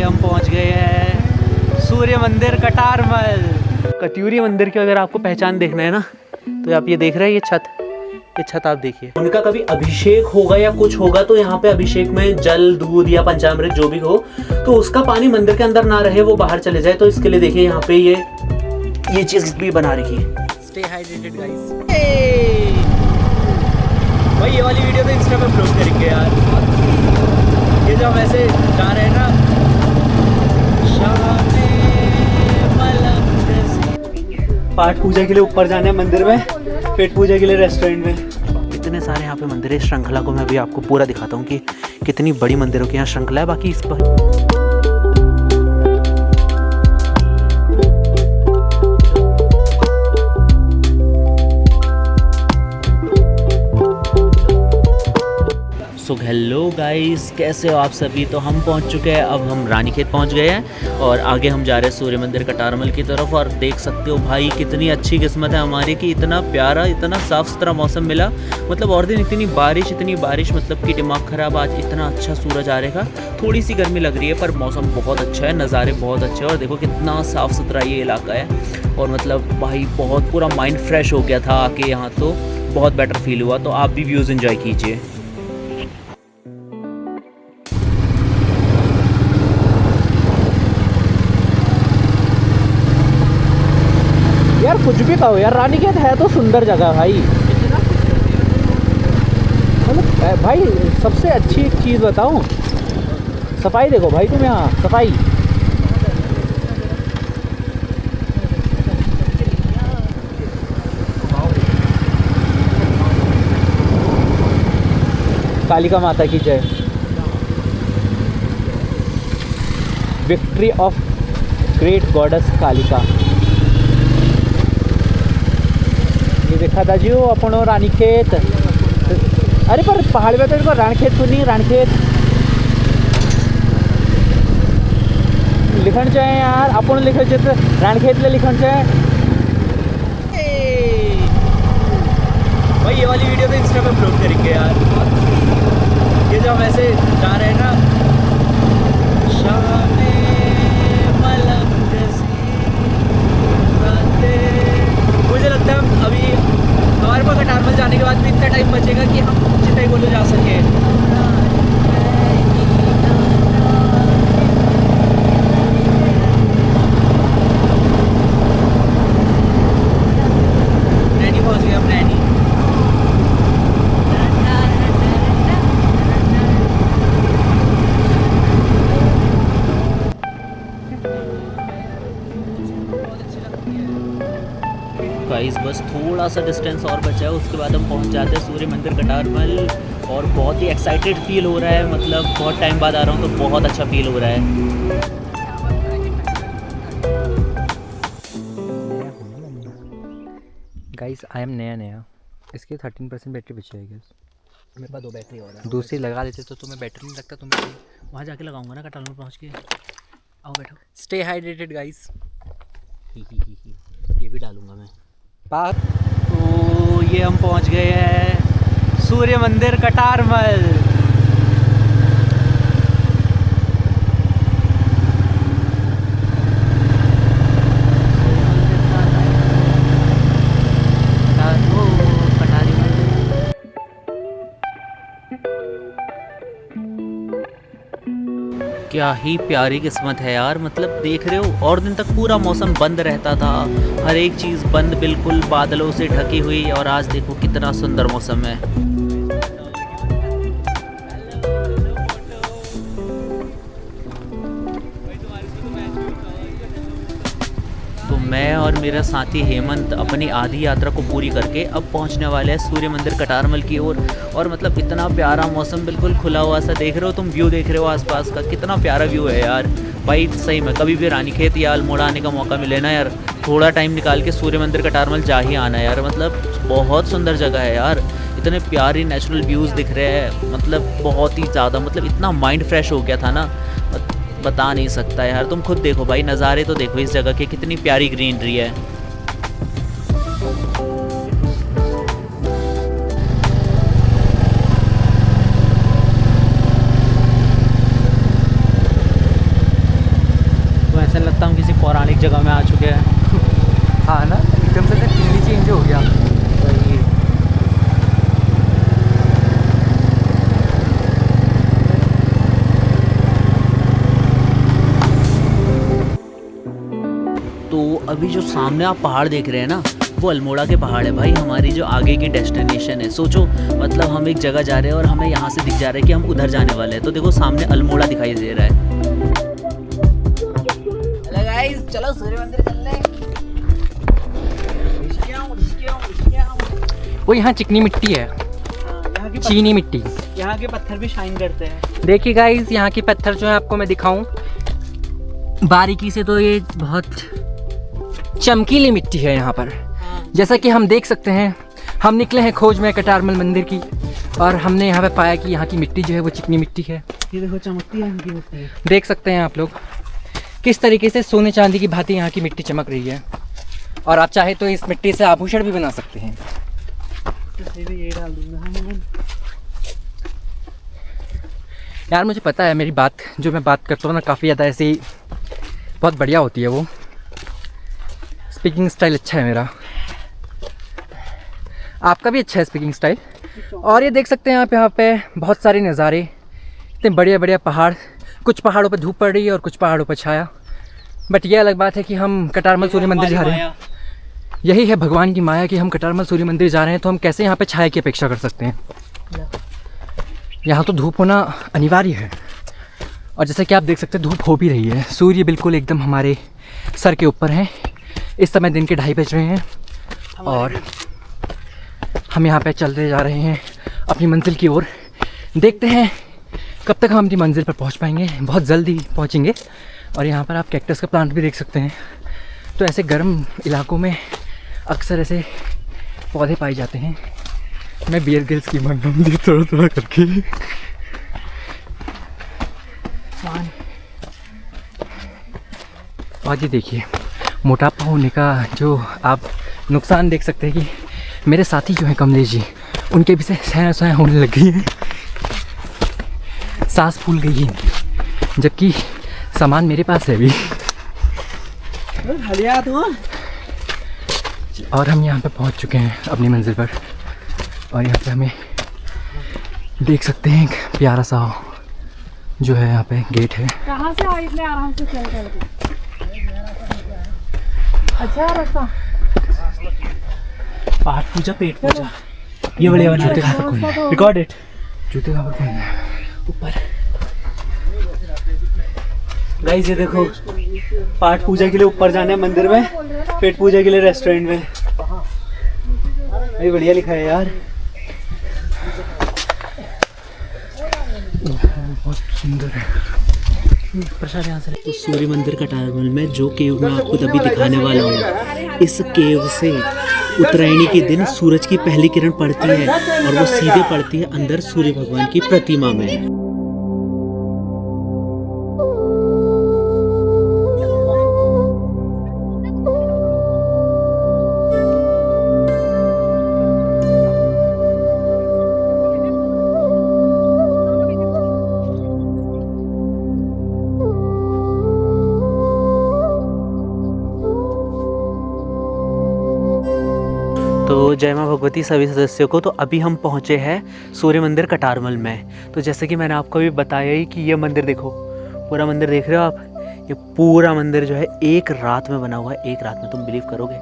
ये हम पहुंच गए हैं सूर्य मंदिर कटारमल। कत्यूरी मंदिर की अगर आपको पहचान देखना है ना, तो आप ये देख रहे हैं, ये छत आप देखिए। उनका कभी अभिषेक होगा या कुछ होगा तो यहाँ पे अभिषेक में जल, दूध या पंचामृत जो भी हो, तो उसका पानी मंदिर के अंदर ना रहे, वो बाहर चले जाए। तो इसके लिए देखिए यहाँ पे ये चीज भी बना रखी है। Stay hydrated guys. भाई ये वाली वीडियो तो इंस्टा पे अपलोड करेंगे यार। ये जो हम ऐसे जा रहे हैं ना, पाठ पूजा के लिए ऊपर जाना है मंदिर में, पेट पूजा के लिए रेस्टोरेंट में। इतने सारे यहाँ पे मंदिर है। इस श्रृंखला को मैं अभी आपको पूरा दिखाता हूँ कि कितनी बड़ी मंदिरों की यहाँ श्रृंखला है। बाकी इस पर हेलो गाइस, कैसे हो आप सभी। तो हम पहुंच चुके हैं, अब हम रानीखेत पहुंच गए हैं और आगे हम जा रहे हैं सूर्य मंदिर कटारमल की तरफ। और देख सकते हो भाई कितनी अच्छी किस्मत है हमारी कि इतना प्यारा, इतना साफ़ सुथरा मौसम मिला। मतलब और दिन इतनी बारिश मतलब कि दिमाग ख़राब। आज इतना अच्छा सूरज आ रहेगा, थोड़ी सी गर्मी लग रही है पर मौसम बहुत अच्छा है, नज़ारे बहुत अच्छे हैं। और देखो कितना साफ़ सुथरा ये इलाका है। और मतलब भाई बहुत पूरा माइंड फ्रेश हो गया था आके यहाँ, तो बहुत बेटर फील हुआ। तो आप भी व्यूज़ इन्जॉय कीजिए। यार कुछ भी कहो यार, रानीखेत है तो सुंदर जगह भाई। मतलब भाई सबसे अच्छी एक चीज़ बताऊं, सफाई देखो भाई तुम यहाँ, सफाई। कालिका माता की जय। Victory of great goddess Kalika. देखा था जो अपन रानीखेत। अरे पर पहाड़ पे तो रानीखेत को नहीं, रानीखेत लिखण चाहे यार, अपन लिखे तो रानीखेत ले लिखण चाहे। भाई ये वाली वीडियो तो इंस्टा पे अपलोड करेंगे यार। ये जो हम ऐसे जा रहे हैं ना, मुझे लगता है अभी हमारे पास कटारमल जाने के बाद भी इतना टाइम बचेगा कि हम चिताई बोलो जा सके। नैनी पहुंच गए हम, नैनी। गाइस बस थोड़ा सा डिस्टेंस और बचा है, उसके बाद हम पहुंच जाते हैं सूर्य मंदिर कटारमल। और बहुत ही एक्साइटेड फील हो रहा है, मतलब बहुत टाइम बाद आ रहा हूं तो बहुत अच्छा फील हो रहा है। गाइस आई एम नया, इसकी 13% बैटरी बची है। मेरे पास 2 बैटरी और है। दूसरी लगा लेते तो तुम्हें बैटरी नहीं लगता। तुम्हें वहाँ जाके लगाऊंगा ना, कटारमल पहुँच के। आओ बैठो। Stay hydrated guys. ये भी डालूंगा मैं। तो ये हम पहुंच गए हैं सूर्य मंदिर कटारमल। क्या ही प्यारी किस्मत है यार। मतलब देख रहे हो, और दिन तक पूरा मौसम बंद रहता था, हर एक चीज़ बंद, बिल्कुल बादलों से ढकी हुई। और आज देखो कितना सुंदर मौसम है। तो मैं और मेरा साथी हेमंत अपनी आधी यात्रा को पूरी करके अब पहुंचने वाले हैं सूर्य मंदिर कटारमल की ओर। और मतलब इतना प्यारा मौसम, बिल्कुल खुला हुआ सा। देख रहे हो तुम, व्यू देख रहे हो आसपास का, कितना प्यारा व्यू है यार। भाई सही में कभी भी रानीखेत या अल्मोड़ा आने का मौका मिले ना यार, थोड़ा टाइम निकाल के सूर्य मंदिर कटारमल जा ही आना यार। मतलब बहुत सुंदर जगह है यार, इतने प्यारे नेचुरल व्यूज़ दिख रहे हैं, मतलब बहुत ही ज़्यादा। मतलब इतना माइंड फ्रेश हो गया था ना, बता नहीं सकता यार। तुम खुद देखो भाई, नज़ारे तो देखो इस जगह के, कितनी प्यारी ग्रीनरी है। ऐसा लगता है हम किसी पौराणिक जगह में आ चुके हैं। हाँ ना, एकदम से टीवी चेंज हो गया। वही। तो अभी जो सामने आप पहाड़ देख रहे हैं ना, वो अल्मोड़ा के पहाड़ है भाई, हमारी जो आगे की डेस्टिनेशन है। सोचो मतलब हम एक जगह जा रहे हैं और हमें यहाँ से दिख जा रहा है कि हम उधर जाने वाले हैं। तो देखो सामने अल्मोड़ा दिखाई दे रहा है। हेलो गाइस, चलो सूर्य मंदिर चल रहे हैं। वो यहाँ चिकनी मिट्टी है, चीनी मिट्टी। यहाँ के पत्थर भी शाइन करते हैं। देखिए गाइस, यहाँ के पत्थर जो है आपको मैं दिखाऊं बारीकी से, तो ये बहुत चमकीली मिट्टी है यहाँ पर। जैसा कि हम देख सकते हैं, हम निकले हैं खोज में कटारमल मंदिर की, और हमने यहाँ पे पाया कि यहाँ की मिट्टी जो है वो चिकनी मिट्टी है। ये देखो चमकती है इनकी मिट्टी। देख सकते हैं आप लोग किस तरीके से सोने चांदी की भांति यहाँ की मिट्टी चमक रही है। और आप चाहे तो इस मिट्टी से आभूषण भी बना सकते हैं। ये डाल दूंगा। यार मुझे पता है, मेरी बात जो मैं बात करता हूँ ना, काफ़ी ज़्यादा ऐसी बहुत बढ़िया होती है। वो स्पीकिंग स्टाइल अच्छा है मेरा, आपका भी अच्छा है स्पीकिंग स्टाइल। और ये देख सकते हैं आप यहाँ पे बहुत सारे नज़ारे, इतने बढ़िया बढ़िया पहाड़। कुछ पहाड़ों पे धूप पड़ रही है और कुछ पहाड़ों पर छाया। बट ये अलग बात है कि हम कटारमल सूर्य मंदिर जा रहे हैं। यही है भगवान की माया कि हम कटारमल सूर्य मंदिर जा रहे हैं, तो हम कैसे यहाँ पे छाया की अपेक्षा कर सकते हैं। यहाँ तो धूप होना अनिवार्य है, और जैसे कि आप देख सकते हैं धूप हो भी रही है। सूर्य बिल्कुल एकदम हमारे सर के ऊपर है। इस समय दिन के 2:30 बज रहे हैं और हम यहाँ पे चलते जा रहे हैं अपनी मंजिल की ओर। देखते हैं कब तक हम अपनी मंजिल पर पहुँच पाएंगे। बहुत जल्दी पहुँचेंगे। और यहाँ पर आप कैक्टस का प्लांट भी देख सकते हैं। तो ऐसे गर्म इलाकों में अक्सर ऐसे पौधे पाए जाते हैं। मैं बियर ग्रिल्स की बन रहा हूँ थोड़ा थोड़ा करके। और ये देखिए, मोटापा होने का जो आप नुकसान देख सकते हैं कि मेरे साथी जो हैं कमलेश जी, उनके भी से सहना सहना होने लग गई है, सांस फूल गई है, जबकि सामान मेरे पास है अभी। और हम यहाँ पे पहुँच चुके हैं अपनी मंजिल पर। और यहाँ पे हमें देख सकते हैं एक प्यारा सा जो है यहाँ पे गेट है। कहाँ से आए इतने आराम से चल कर? अच्छा रास्ता। पाठ पूजा, पेट पूजा, ये बढ़िया बना। जूते कहाँ पर खोलने हैं? Record it. जूते कहाँ पर खोलने हैं? ऊपर। गाइस ये देखो, पाठ पूजा के लिए ऊपर जाना है मंदिर में, पेट पूजा के लिए रेस्टोरेंट में। ये बढ़िया लिखा है यार। बहुत सुंदर है। प्रसाद यहाँ से। तो सूर्य मंदिर कटारमल में जो केव मैं आपको अभी दिखाने वाला हूँ, इस केव से उत्तरायणी के दिन सूरज की पहली किरण पड़ती है और वो सीधे पड़ती है अंदर सूर्य भगवान की प्रतिमा में। तो जय माँ भगवती सभी सदस्यों को। तो अभी हम पहुँचे हैं सूर्य मंदिर कटारमल में। तो जैसे कि मैंने आपको अभी बताया ही कि ये मंदिर देखो, पूरा मंदिर देख रहे हो आप। ये पूरा मंदिर जो है एक रात में बना हुआ है। एक रात में, तुम बिलीव करोगे,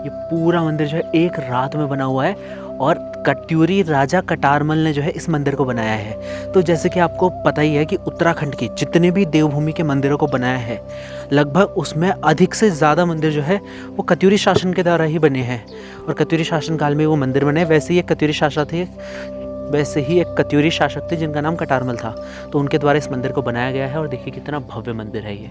ये पूरा मंदिर जो है एक रात में बना हुआ है। और कट्यूरी राजा कटारमल ने जो है इस मंदिर को बनाया है। तो जैसे कि आपको पता ही है कि उत्तराखंड के जितने भी देवभूमि के मंदिरों को बनाया है, लगभग उसमें अधिक से ज़्यादा मंदिर जो है वो कत्यूरी शासन के द्वारा ही बने हैं। और कत्यूरी शासन काल में वो मंदिर बने। वैसे ही एक कत्यूरी शासक थे जिनका नाम कटारमल था, तो उनके द्वारा इस मंदिर को बनाया गया है। और देखिए कितना भव्य मंदिर है ये।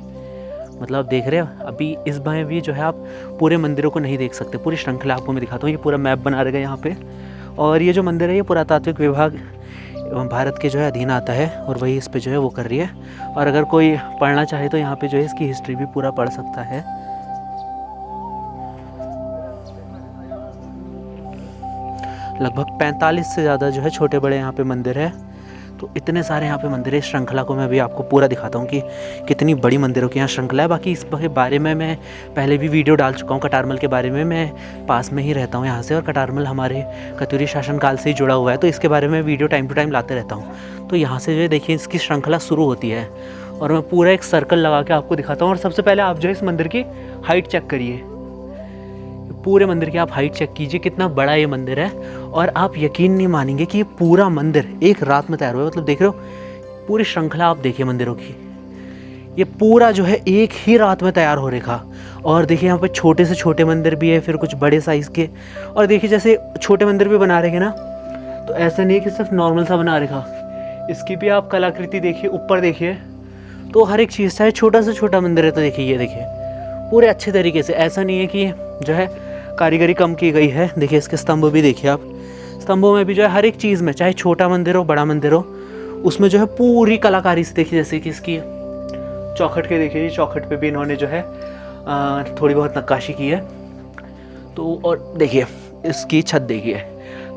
मतलब आप देख रहे हो, अभी इस बार भी जो है आप पूरे मंदिरों को नहीं देख सकते। पूरी श्रृंखला आपको मैं दिखाता हूँ। ये पूरा मैप बना रहेगा यहाँ पे। और ये जो मंदिर है ये पुरातात्विक विभाग भारत के जो है अधीन आता है, और वही इस पे जो है वो कर रही है। और अगर कोई पढ़ना चाहे तो यहाँ पे जो है इसकी हिस्ट्री भी पूरा पढ़ सकता है। लगभग 45 से ज़्यादा जो है छोटे बड़े यहाँ पे मंदिर है। तो इतने सारे यहाँ पे मंदिर है। इस श्रृंखला को मैं अभी आपको पूरा दिखाता हूँ कि कितनी बड़ी मंदिरों की यहाँ श्रृंखला है। बाकी इस बारे में मैं पहले भी वीडियो डाल चुका हूँ कटारमल के बारे में। मैं पास में ही रहता हूँ यहाँ से और कटारमल हमारे कत्यूरी शासनकाल से ही जुड़ा हुआ है, तो इसके बारे में वीडियो टाइम टू टाइम लाते रहता हूँ। तो यहाँ से जो है देखिए इसकी श्रृंखला शुरू होती है और मैं पूरा एक सर्कल लगा के आपको दिखाता हूँ। और सबसे पहले आप जो है इस मंदिर की हाइट चेक करिए, पूरे मंदिर की आप हाइट चेक कीजिए, कितना बड़ा ये मंदिर है। और आप यकीन नहीं मानेंगे कि ये पूरा मंदिर एक रात में तैयार हुआ है। मतलब देख रहे हो पूरी श्रृंखला, आप देखिए मंदिरों की, ये पूरा जो है एक ही रात में तैयार हो रखा। और देखिए यहाँ पे छोटे से छोटे मंदिर भी है, फिर कुछ बड़े साइज़ के। और देखिए जैसे छोटे मंदिर भी बना रहे ना, तो ऐसा नहीं कि सिर्फ नॉर्मल सा बना रखा, इसकी भी आप कलाकृति देखिए, ऊपर देखिए, तो हर एक चीज़, चाहे छोटा से छोटा मंदिर है तो देखिए ये देखिए पूरे अच्छे तरीके से। ऐसा नहीं है कि जो है कारीगरी कम की गई है। देखिए इसके स्तंभ भी देखिए आप, स्तंभों में भी जो है हर एक चीज़ में, चाहे छोटा मंदिर हो बड़ा मंदिर हो, उसमें जो है पूरी कलाकारी से देखिए। जैसे कि इसकी चौखट के देखिए, चौखट पे भी इन्होंने जो है थोड़ी बहुत नक्काशी की है। तो और देखिए इसकी छत देखिए,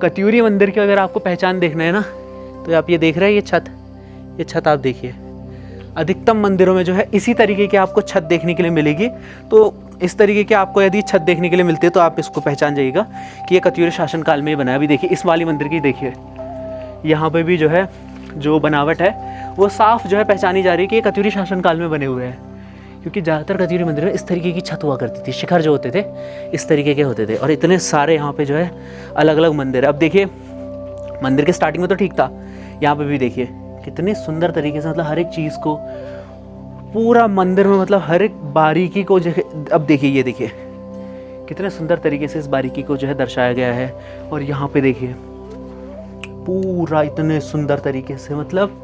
कत्यूरी मंदिर की अगर आपको पहचान देखना है ना, तो आप ये देख रहे हैं ये छत आप देखिए। अधिकतम मंदिरों में जो है इसी तरीके की आपको छत देखने के लिए मिलेगी। तो इस तरीके की आपको यदि छत देखने के लिए मिलती है तो आप इसको पहचान जाइएगा कि ये कत्यूरी शासनकाल में ही बना है। अभी देखिए इस वाली मंदिर की देखिए, यहाँ पे भी जो है जो बनावट है वो साफ जो है पहचानी जा रही है कि ये कत्यूरी शासनकाल में बने हुए हैं। क्योंकि ज़्यादातर कत्यूरी मंदिर में इस तरीके की छत हुआ करती थी, शिखर जो होते थे इस तरीके के होते थे। और इतने सारे यहाँ पे जो है अलग अलग मंदिर है। अब देखिए मंदिर के स्टार्टिंग में तो ठीक था, यहाँ पे भी देखिए कितने सुंदर तरीके से, मतलब हर एक चीज़ को पूरा मंदिर में, मतलब हर एक बारीकी को जो है, अब देखिए ये देखिए कितने सुंदर तरीके से इस बारीकी को जो है दर्शाया गया है। और यहाँ पे देखिए पूरा इतने सुंदर तरीके से, मतलब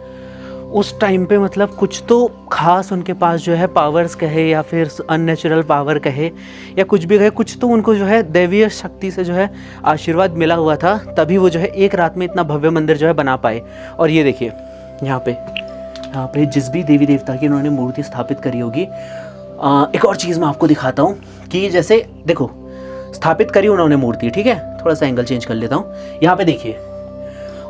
उस टाइम पे मतलब कुछ तो खास उनके पास जो है पावर्स कहे या फिर अननेचुरल पावर कहे या कुछ भी कहे, कुछ तो उनको जो है दैवीय शक्ति से जो है आशीर्वाद मिला हुआ था, तभी वो जो है एक रात में इतना भव्य मंदिर जो है बना पाए। और ये देखिए यहाँ पे जिस भी देवी देवता की इन्होंने मूर्ति स्थापित करी होगी, एक और चीज़ मैं आपको दिखाता हूँ कि जैसे देखो स्थापित करी उन्होंने मूर्ति, ठीक है, थोड़ा सा एंगल चेंज कर लेता हूँ। यहाँ पे देखिए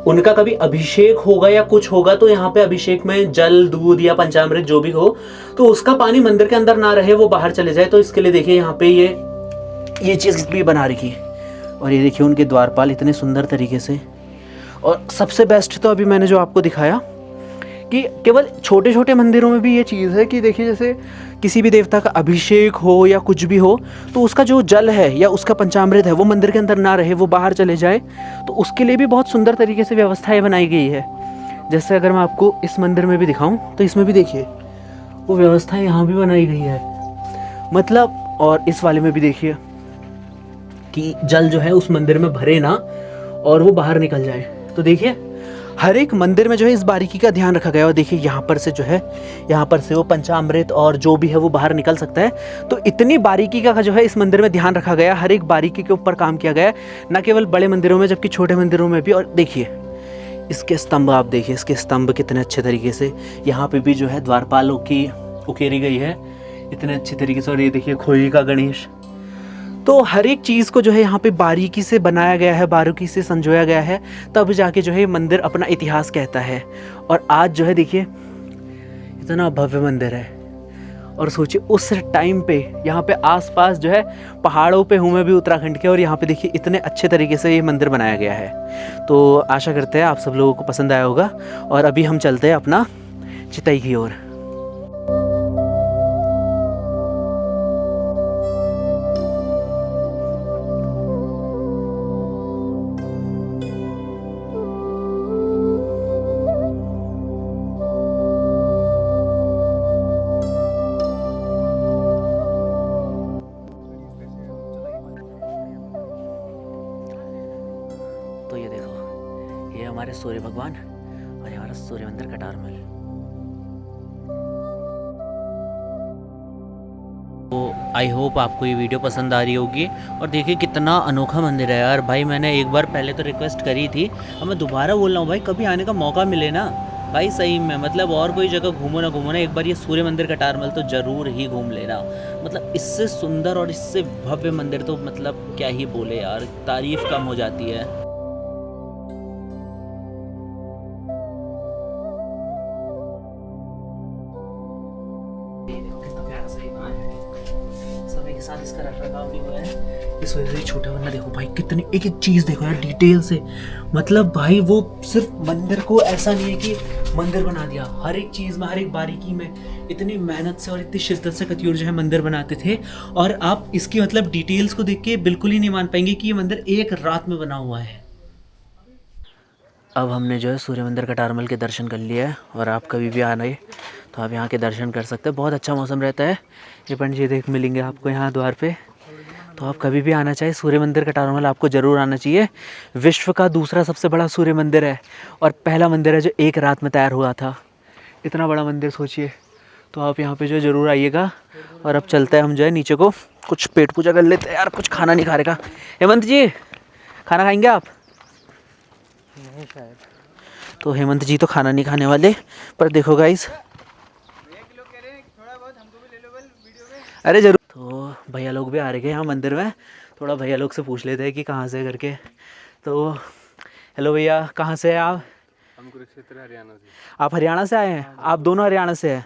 उनका कभी अभिषेक होगा या कुछ होगा, तो यहाँ पे अभिषेक में जल, दूध या पंचामृत जो भी हो, तो उसका पानी मंदिर के अंदर ना रहे, वो बाहर चले जाए। तो इसके लिए देखिए यहाँ पे ये चीज़ भी बना रखी है। और ये देखिए उनके द्वारपाल इतने सुंदर तरीके से। और सबसे बेस्ट तो अभी मैंने जो आपको दिखाया कि केवल छोटे छोटे मंदिरों में भी ये चीज़ है कि देखिए जैसे किसी भी देवता का अभिषेक हो या कुछ भी हो, तो उसका जो जल है या उसका पंचामृत है वो मंदिर के अंदर ना रहे, वो बाहर चले जाए। तो उसके लिए भी बहुत सुंदर तरीके से व्यवस्थाएं बनाई गई है। जैसे अगर मैं आपको इस मंदिर में भी दिखाऊं तो इसमें भी देखिए वो व्यवस्थाएं यहाँ भी बनाई गई है, मतलब। और इस वाले में भी देखिए कि जल जो है उस मंदिर में भरे ना और वो बाहर निकल जाए। तो देखिए हर एक मंदिर में जो है इस बारीकी का ध्यान रखा गया है। और देखिए यहाँ पर से जो है, यहाँ पर से वो पंचामृत और जो भी है वो बाहर निकल सकता है। तो इतनी बारीकी का जो है इस मंदिर में ध्यान रखा गया, हर एक बारीकी के ऊपर काम किया गया है, न केवल बड़े मंदिरों में जबकि छोटे मंदिरों में भी। और देखिए इसके स्तंभ आप देखिए, इसके स्तंभ कितने अच्छे तरीके से यहाँ पे भी जो है द्वारपालों की उकेरी गई है इतने अच्छे तरीके से। और ये देखिए खोई का गणेश, तो हर एक चीज़ को जो है यहाँ पे बारीकी से बनाया गया है, बारीकी से संजोया गया है, तब जाके जो है मंदिर अपना इतिहास कहता है। और आज जो है देखिए इतना भव्य मंदिर है। और सोचिए उस टाइम पे यहाँ पे आसपास जो है पहाड़ों पे हूँ मैं भी उत्तराखंड के, और यहाँ पे देखिए इतने अच्छे तरीके से ये मंदिर बनाया गया है। तो आशा करते हैं आप सब लोगों को पसंद आया होगा। और अभी हम चलते हैं अपना चितई की ओर। तो ये देखो ये हमारे सूर्य भगवान और ये हमारा सूर्य मंदिर कटारमल। तो आई होप आपको ये वीडियो पसंद आ रही होगी। और देखिए कितना अनोखा मंदिर है यार। भाई मैंने एक बार पहले तो रिक्वेस्ट करी थी, अब मैं दोबारा बोल रहा हूँ भाई, कभी आने का मौका मिले ना भाई, सही में मतलब और कोई जगह घूमो ना, एक बार ये सूर्य मंदिर कटारमल तो ज़रूर ही घूम लेना। मतलब इससे सुंदर और इससे भव्य मंदिर तो मतलब क्या ही बोले यार, तारीफ़ कम हो जाती है। ये देखो कितना प्यारा सा है, समय के साथ इसका रख रखाव भी हुआ है, इस वजह से छोटा, वरना देखो भाई कितनी एक एक चीज़ देखो यार डिटेल से, मतलब भाई वो सिर्फ मंदिर को ऐसा नहीं है कि मंदिर बना दिया, हर एक चीज़ में, हर एक बारीकी में इतनी मेहनत से और इतनी शिद्दत से कतियूर जो है मंदिर बनाते थे। और आप इसकी मतलब डिटेल्स को देख के बिल्कुल ही नहीं मान पाएंगे कि ये मंदिर एक रात में बना हुआ है। अब हमने जो है सूर्य मंदिर कटारमल के दर्शन कर लिए हैं, और आप कभी भी आना है तो आप यहाँ के दर्शन कर सकते हैं। बहुत अच्छा मौसम रहता है, ये पंडित जी देख मिलेंगे आपको यहाँ द्वार पे, तो आप कभी भी आना चाहिए। सूर्य मंदिर कटारमल आपको ज़रूर आना चाहिए। विश्व का दूसरा सबसे बड़ा सूर्य मंदिर है, और पहला मंदिर है जो एक रात में तैयार हुआ था। इतना बड़ा मंदिर सोचिए, तो आप यहाँ पे जो ज़रूर आइएगा। और अब चलते हैं हम जो है नीचे को, कुछ पेट पूजा कर लेते हैं यार, कुछ खाना नहीं खा रहेगा। हेमंत जी खाना खाएंगे आप? नहीं शायद। तो हेमंत जी तो खाना नहीं खाने वाले, पर देखो गाइस, अरे जरूर। तो भैया लोग भी आ रहे हैं यहाँ मंदिर में, थोड़ा भैया लोग से पूछ लेते हैं कि कहाँ से करके। तो हेलो भैया, कहाँ से हैं आप? हम कुरुक्षेत्र हरियाणा से। आप हरियाणा से आए हैं? आप दोनों हरियाणा से हैं?